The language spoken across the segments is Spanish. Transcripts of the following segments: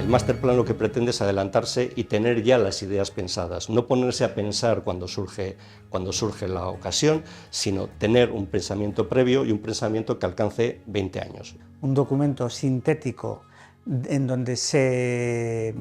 El master plan lo que pretende es adelantarse y tener ya las ideas pensadas, no ponerse a pensar cuando surge la ocasión, sino tener un pensamiento previo y un pensamiento que alcance 20 años. Un documento sintético en donde se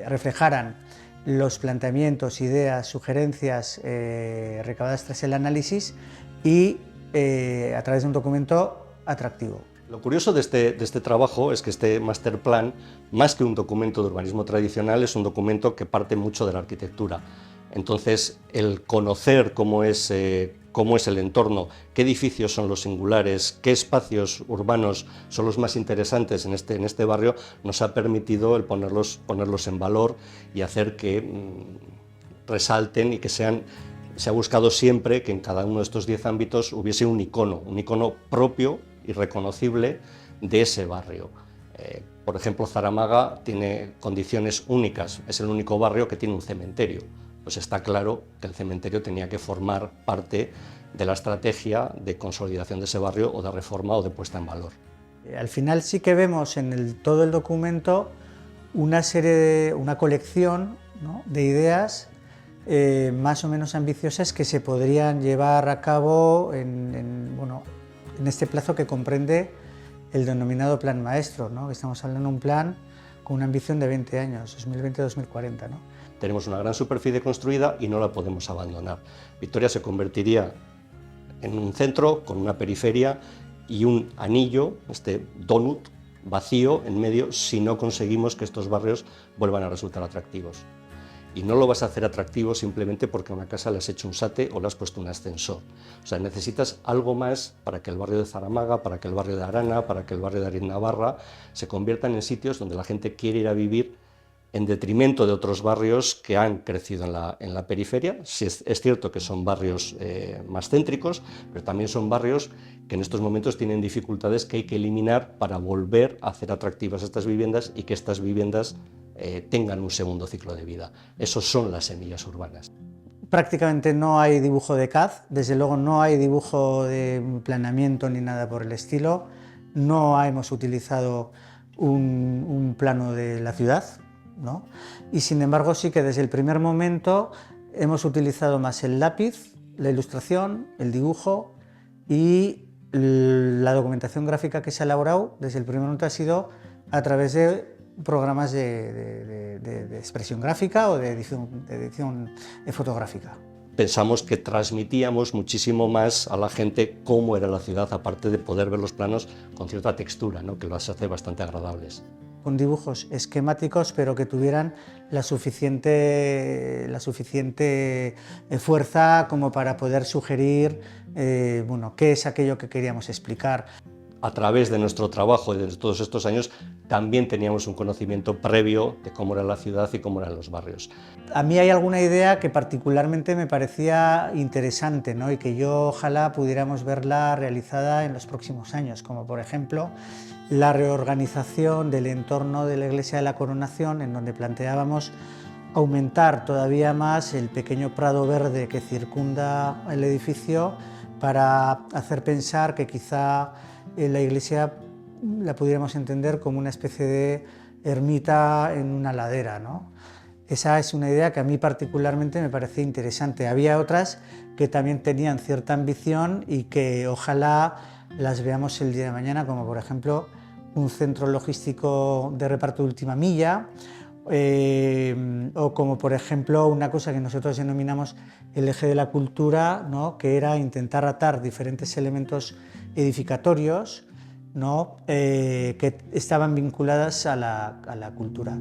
reflejaran los planteamientos, ideas, sugerencias recabadas tras el análisis y a través de un documento atractivo. Lo curioso de este trabajo es que este master plan, más que un documento de urbanismo tradicional, es un documento que parte mucho de la arquitectura. Entonces, el conocer cómo es el entorno, qué edificios son los singulares, qué espacios urbanos son los más interesantes en este barrio, nos ha permitido el ponerlos en valor y hacer que resalten y que se ha buscado siempre que en cada uno de estos 10 ámbitos hubiese un icono propio y reconocible de ese barrio. Por ejemplo, Zaramaga tiene condiciones únicas, es el único barrio que tiene un cementerio. Pues está claro que el cementerio tenía que formar parte de la estrategia de consolidación de ese barrio o de reforma o de puesta en valor. Al final sí que vemos en todo el documento una colección, ¿no?, de ideas más o menos ambiciosas que se podrían llevar a cabo en este plazo que comprende el denominado plan maestro, ¿no? Estamos hablando de un plan con una ambición de 20 años, 2020-2040, ¿no? Tenemos una gran superficie construida y no la podemos abandonar. Vitoria se convertiría en un centro con una periferia y un anillo, este donut vacío en medio, si no conseguimos que estos barrios vuelvan a resultar atractivos. Y no lo vas a hacer atractivo simplemente porque a una casa le has hecho un SATE o le has puesto un ascensor. O sea, necesitas algo más para que el barrio de Zaramaga, para que el barrio de Arana, para que el barrio de Aritz-Navarra se conviertan en sitios donde la gente quiere ir a vivir en detrimento de otros barrios que han crecido en la periferia. Sí, es cierto que son barrios más céntricos, pero también son barrios que en estos momentos tienen dificultades que hay que eliminar para volver a hacer atractivas estas viviendas y que estas viviendas tengan un segundo ciclo de vida. Esos son las semillas urbanas. Prácticamente no hay dibujo de CAD, desde luego no hay dibujo de planeamiento ni nada por el estilo. No hemos utilizado un plano de la ciudad, ¿no? Y sin embargo sí que desde el primer momento hemos utilizado más el lápiz, la ilustración, el dibujo y la documentación gráfica que se ha elaborado desde el primer momento ha sido a través de programas de expresión gráfica o de edición fotográfica. Pensamos que transmitíamos muchísimo más a la gente cómo era la ciudad, aparte de poder ver los planos con cierta textura, ¿no?, que los hace bastante agradables. Con dibujos esquemáticos, pero que tuvieran la suficiente fuerza como para poder sugerir qué es aquello que queríamos explicar. A través de nuestro trabajo y de todos estos años también teníamos un conocimiento previo de cómo era la ciudad y cómo eran los barrios. A mí hay alguna idea que particularmente me parecía interesante, ¿no?, y que yo ojalá pudiéramos verla realizada en los próximos años, como por ejemplo la reorganización del entorno de la Iglesia de la Coronación, en donde planteábamos aumentar todavía más el pequeño prado verde que circunda el edificio para hacer pensar que quizá la iglesia la pudiéramos entender como una especie de ermita en una ladera, ¿no? Esa es una idea que a mí particularmente me parecía interesante. Había otras que también tenían cierta ambición y que ojalá las veamos el día de mañana, como por ejemplo un centro logístico de reparto de última milla, o como por ejemplo una cosa que nosotros denominamos el eje de la cultura, ¿no?, que era intentar atar diferentes elementos edificatorios, ¿no?, que estaban vinculadas a la cultura.